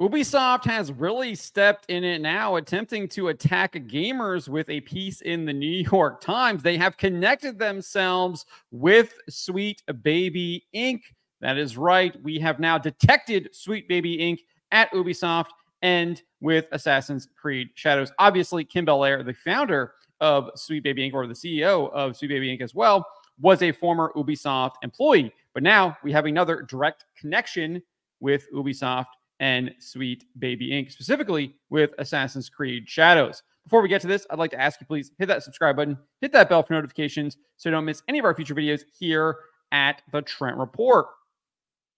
Ubisoft has really stepped in it now, attempting to attack gamers with a piece in the New York Times. They have connected themselves with Sweet Baby Inc. That is right. We have now detected Sweet Baby Inc. at Ubisoft and with Assassin's Creed Shadows. Obviously, Kim Belair, the founder of Sweet Baby Inc., or the CEO of Sweet Baby Inc. as well, was a former Ubisoft employee. But now we have another direct connection with Ubisoft and Sweet Baby Inc., specifically with Assassin's Creed Shadows. Before we get to this, I'd like to ask you, please hit that subscribe button, hit that bell for notifications so you don't miss any of our future videos here at the Trent Report.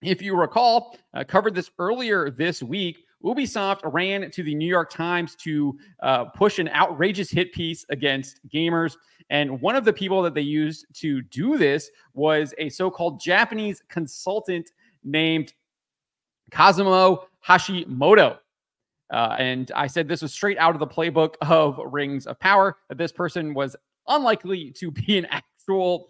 If you recall, I covered this earlier this week. Ubisoft ran to the New York Times to push an outrageous hit piece against gamers. And one of the people that they used to do this was a so-called Japanese consultant named Kazumo Hashimoto. And I said this was straight out of the playbook of Rings of Power, that this person was unlikely to be an actual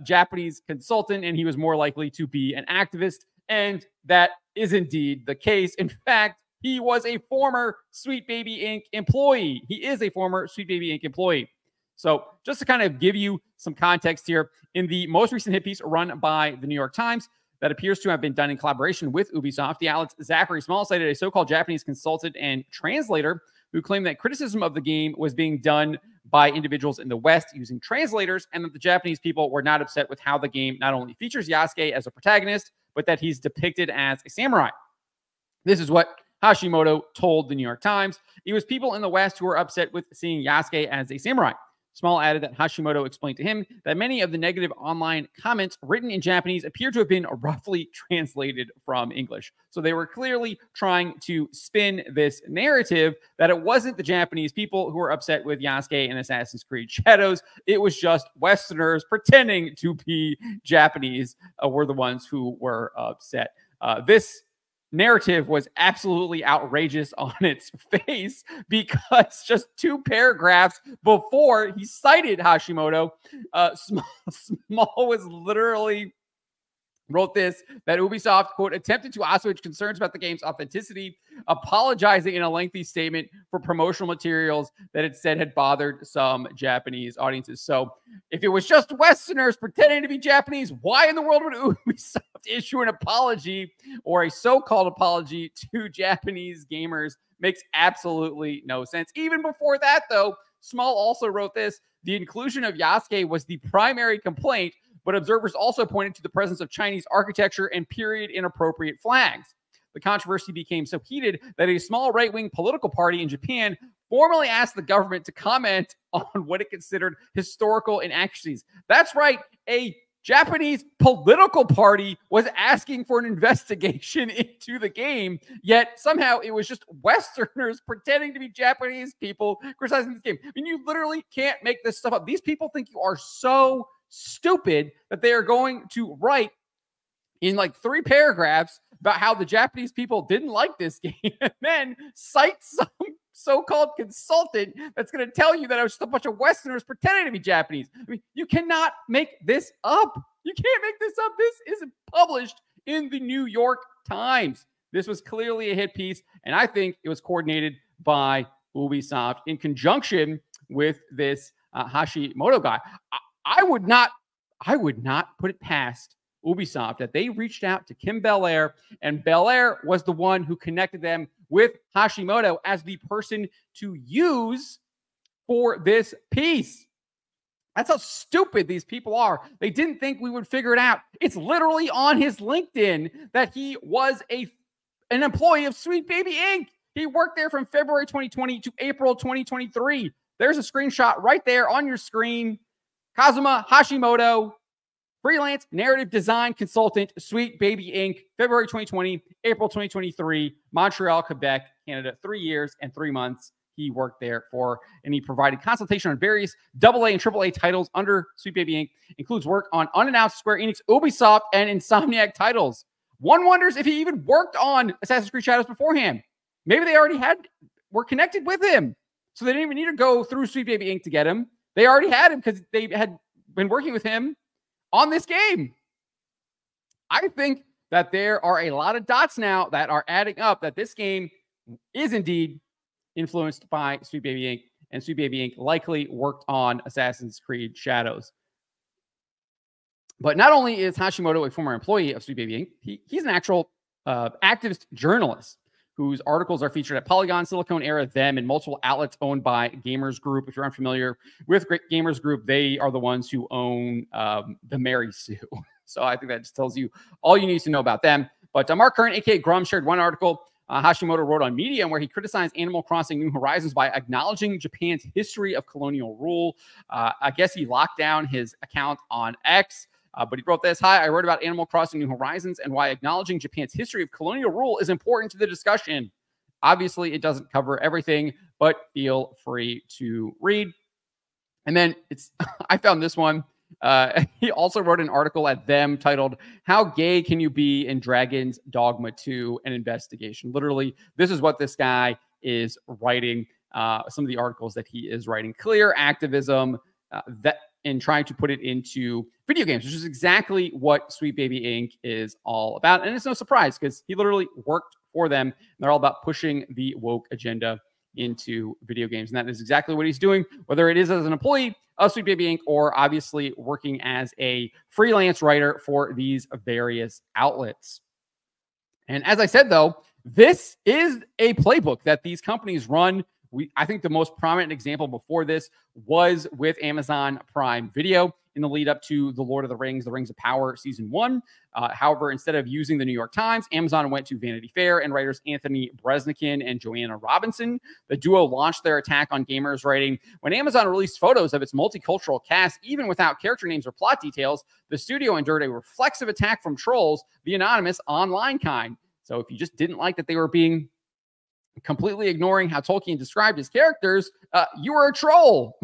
Japanese consultant, and he was more likely to be an activist. And that is indeed the case. In fact, he was a former Sweet Baby Inc. employee. He is a former Sweet Baby Inc. employee. So just to kind of give you some context here, in the most recent hit piece run by the New York Times, that appears to have been done in collaboration with Ubisoft, the outlet's Zachary Small cited a so-called Japanese consultant and translator who claimed that criticism of the game was being done by individuals in the West using translators, and that the Japanese people were not upset with how the game not only features Yasuke as a protagonist, but that he's depicted as a samurai. This is what Hashimoto told the New York Times. It was people in the West who were upset with seeing Yasuke as a samurai. Small added that Hashimoto explained to him that many of the negative online comments written in Japanese appear to have been roughly translated from English. So they were clearly trying to spin this narrative that it wasn't the Japanese people who were upset with Yasuke and Assassin's Creed Shadows. It was just Westerners pretending to be Japanese were the ones who were upset. This narrative was absolutely outrageous on its face, because just 2 paragraphs before he cited Hashimoto, Small was literally wrote this, that Ubisoft, quote, attempted to assuage concerns about the game's authenticity, apologizing in a lengthy statement for promotional materials that it said had bothered some Japanese audiences. So if it was just Westerners pretending to be Japanese, why in the world would Ubisoft issue an apology, or a so-called apology, to Japanese gamers? Makes absolutely no sense. Even before that, though, Small also wrote this: the inclusion of Yasuke was the primary complaint, but observers also pointed to the presence of Chinese architecture and period inappropriate flags. The controversy became so heated that a small right-wing political party in Japan formally asked the government to comment on what it considered historical inaccuracies. That's right, a Japanese political party was asking for an investigation into the game, yet somehow it was just Westerners pretending to be Japanese people criticizing this game. I mean, you literally can't make this stuff up. These people think you are so stupid that they are going to write in like 3 paragraphs about how the Japanese people didn't like this game, and then cite some so-called consultant that's going to tell you that it was just a bunch of Westerners pretending to be Japanese. I mean, you cannot make this up. You can't make this up. This isn't published in the New York Times. This was clearly a hit piece, and I think it was coordinated by Ubisoft in conjunction with this Hashimoto guy. I would not put it past Ubisoft that they reached out to Kim Belair, and Belair was the one who connected them with Hashimoto as the person to use for this piece. That's how stupid these people are. They didn't think we would figure it out. It's literally on his LinkedIn that he was an employee of Sweet Baby Inc. He worked there from February 2020 to April 2023. There's a screenshot right there on your screen. Kazuma Hashimoto, freelance narrative design consultant, Sweet Baby Inc., February 2020, April 2023, Montreal, Quebec, Canada, 3 years and 3 months he worked there for, and he provided consultation on various AA and AAA titles under Sweet Baby Inc., includes work on unannounced Square Enix, Ubisoft, and Insomniac titles. One wonders if he even worked on Assassin's Creed Shadows beforehand. Maybe they already were connected with him, so they didn't even need to go through Sweet Baby Inc. to get him. They already had him because they had been working with him on this game. I think that there are a lot of dots now that are adding up that this game is indeed influenced by Sweet Baby Inc. And Sweet Baby Inc. likely worked on Assassin's Creed Shadows. But not only is Hashimoto a former employee of Sweet Baby Inc., he's an actual activist journalist whose articles are featured at Polygon, Silicon Era, Them, and multiple outlets owned by Gamers Group. If you're unfamiliar with Gamers Group, they are the ones who own the Mary Sue. So I think that just tells you all you need to know about them. But Mark Curran, aka Grum, shared one article Hashimoto wrote on Medium where he criticized Animal Crossing New Horizons by acknowledging Japan's history of colonial rule. I guess he locked down his account on X. But he wrote this: "Hi, I wrote about Animal Crossing New Horizons and why acknowledging Japan's history of colonial rule is important to the discussion. Obviously, it doesn't cover everything, but feel free to read." And then I found this one. He also wrote an article at Them titled, "How Gay Can You Be in Dragon's Dogma 2? An Investigation." Literally, this is what this guy is writing. Some of the articles that he is writing. Clear activism and trying to put it into video games, which is exactly what Sweet Baby Inc. is all about. And it's no surprise because he literally worked for them. They're all about pushing the woke agenda into video games. And that is exactly what he's doing, whether it is as an employee of Sweet Baby Inc. or obviously working as a freelance writer for these various outlets. And as I said, though, this is a playbook that these companies run. I think the most prominent example before this was with Amazon Prime Video in the lead up to The Lord of the Rings of Power Season 1. However, instead of using the New York Times, Amazon went to Vanity Fair and writers Anthony Bresnikan and Joanna Robinson. The duo launched their attack on gamers, writing, "When Amazon released photos of its multicultural cast, even without character names or plot details, the studio endured a reflexive attack from trolls, the anonymous online kind." So if you just didn't like that they were being completely ignoring how Tolkien described his characters, you were a troll.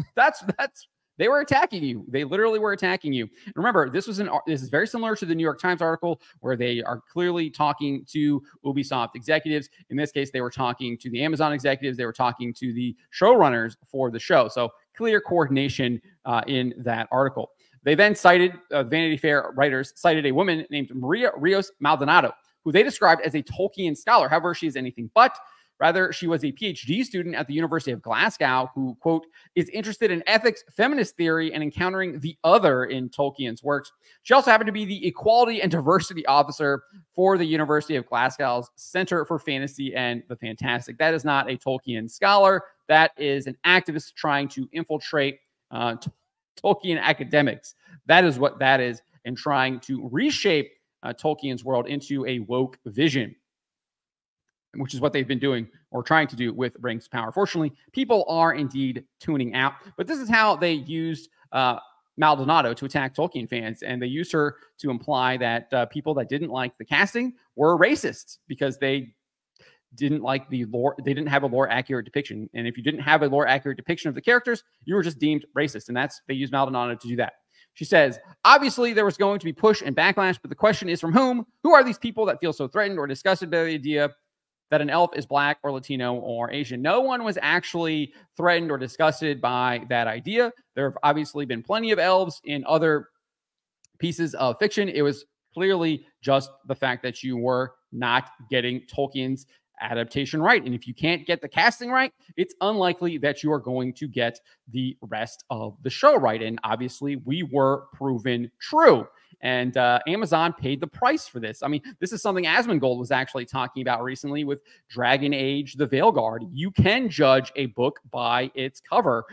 They were attacking you. They literally were attacking you. And remember, this is very similar to the New York Times article where they are clearly talking to Ubisoft executives. In this case, they were talking to the Amazon executives. They were talking to the showrunners for the show. So clear coordination in that article. They then cited, Vanity Fair writers cited a woman named Maria Rios Maldonado, who they described as a Tolkien scholar. However, she is anything but. Rather, she was a PhD student at the University of Glasgow who, quote, is interested in ethics, feminist theory, and encountering the other in Tolkien's works. She also happened to be the Equality and Diversity Officer for the University of Glasgow's Center for Fantasy and the Fantastic. That is not a Tolkien scholar. That is an activist trying to infiltrate Tolkien academics. That is what that is, and trying to reshape Tolkien's world into a woke vision, which is what they've been doing or trying to do with Rings of Power. Fortunately, people are indeed tuning out. But this is how they used Maldonado to attack Tolkien fans. And they used her to imply that people that didn't like the casting were racists because they didn't like the lore. They didn't have a lore accurate depiction. And if you didn't have a lore accurate depiction of the characters, you were just deemed racist. And they used Maldonado to do that. She says, obviously there was going to be push and backlash, but the question is from whom? Who are these people that feel so threatened or disgusted by the idea that an elf is Black or Latino or Asian? No one was actually threatened or disgusted by that idea. There have obviously been plenty of elves in other pieces of fiction. It was clearly just the fact that you were not getting Tolkien's adaptation right. And if you can't get the casting right, it's unlikely that you are going to get the rest of the show right. And obviously we were proven true. And Amazon paid the price for this. I mean, this is something Asmongold was actually talking about recently with Dragon Age: The Veilguard. You can judge a book by its cover.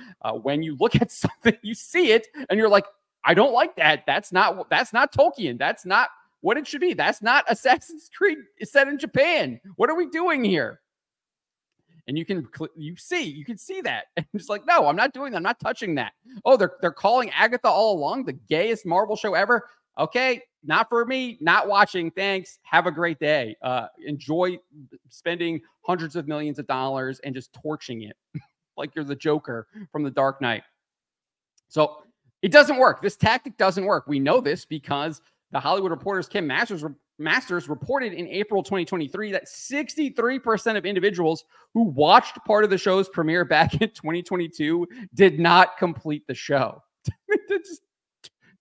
When you look at something, you see it, and you're like, I don't like that. That's not Tolkien. That's not what it should be. That's not Assassin's Creed set in Japan. What are we doing here? And you can see that. And it's like, no, I'm not doing that. I'm not touching that. Oh, they're calling Agatha all along the gayest Marvel show ever. Okay, not for me, not watching. Thanks. Have a great day. Enjoy spending hundreds of millions of dollars and just torching it like you're the Joker from The Dark Knight. So it doesn't work. This tactic doesn't work. We know this because the Hollywood Reporter's Kim Masters reported in April 2023 that 63% of individuals who watched part of the show's premiere back in 2022 did not complete the show.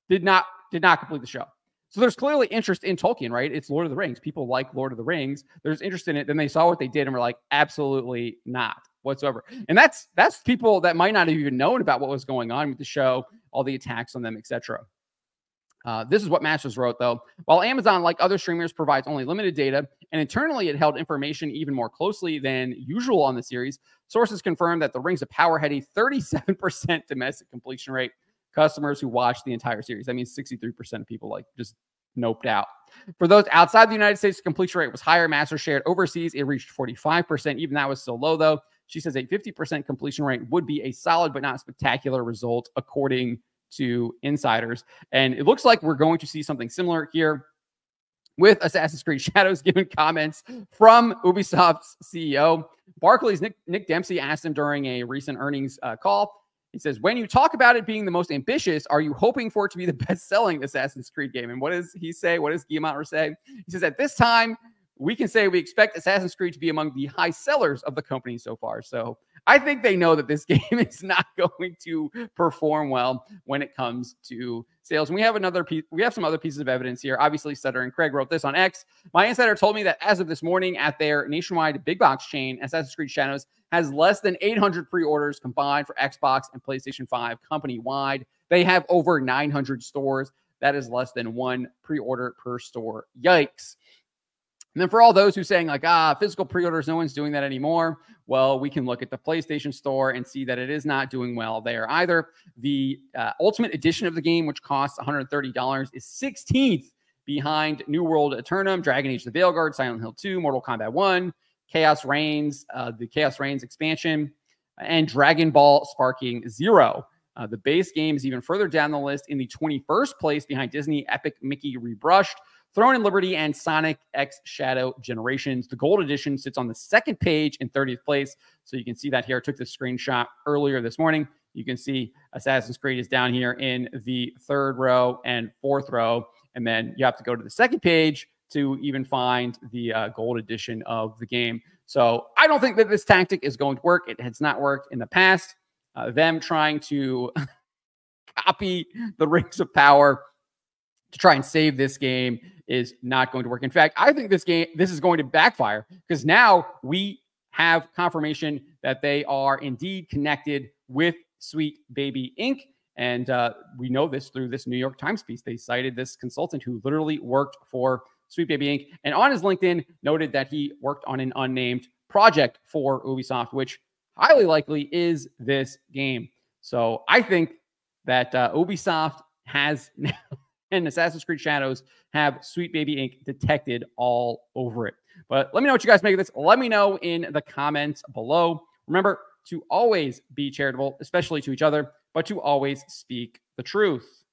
Did not complete the show. So there's clearly interest in Tolkien, right? It's Lord of the Rings. People like Lord of the Rings. There's interest in it. Then they saw what they did and were like, absolutely not whatsoever. And that's people that might not have even known about what was going on with the show, all the attacks on them, etc. This is what Masters wrote, though. While Amazon, like other streamers, provides only limited data, and internally it held information even more closely than usual on the series, sources confirm that The Rings of Power had a 37% domestic completion rate. Customers who watched the entire series. That means 63% of people like just noped out. For those outside the United States, the completion rate was higher. Masters shared overseas. It reached 45%. Even that was still low, though. She says a 50% completion rate would be a solid but not spectacular result, according to insiders. And it looks like we're going to see something similar here with Assassin's Creed Shadows, given comments from Ubisoft's CEO. Barclays' Nick Dempsey asked him during a recent earnings call. He says, when you talk about it being the most ambitious, are you hoping for it to be the best-selling Assassin's Creed game? And what does he say? What does Guillemot say? He says, at this time, we can say we expect Assassin's Creed to be among the high sellers of the company so far. So I think they know that this game is not going to perform well when it comes to sales. And we have another piece. We have some other pieces of evidence here. Obviously, Sutter and Craig wrote this on X. My insider told me that as of this morning at their nationwide big box chain, Assassin's Creed Shadows has less than 800 pre-orders combined for Xbox and PlayStation 5 company-wide. They have over 900 stores. That is less than one pre-order per store. Yikes. And then for all those who saying like, physical pre-orders, no one's doing that anymore. Well, we can look at the PlayStation Store and see that it is not doing well there either. The Ultimate Edition of the game, which costs $130, is 16th behind New World Eternum, Dragon Age the Veilguard, Silent Hill 2, Mortal Kombat 1, Chaos Reigns, the Chaos Reigns expansion, and Dragon Ball Sparking Zero. The base game is even further down the list in the 21st place behind Disney Epic Mickey Rebrushed, Throne and Liberty, and Sonic X Shadow Generations. The Gold Edition sits on the second page in 30th place. So you can see that here. I took this screenshot earlier this morning. You can see Assassin's Creed is down here in the third row and fourth row. And then you have to go to the second page to even find the Gold Edition of the game. So I don't think that this tactic is going to work. It has not worked in the past. Them trying to copy the Rings of Power to try and save this game is not going to work. In fact, I think this is going to backfire because now we have confirmation that they are indeed connected with Sweet Baby Inc. And we know this through this New York Times piece. They cited this consultant who literally worked for Sweet Baby Inc. and on his LinkedIn noted that he worked on an unnamed project for Ubisoft, which highly likely is this game. So I think that Ubisoft has now and Assassin's Creed Shadows have Sweet Baby Inc. detected all over it. But let me know what you guys make of this. Let me know in the comments below. Remember to always be charitable, especially to each other, but to always speak the truth.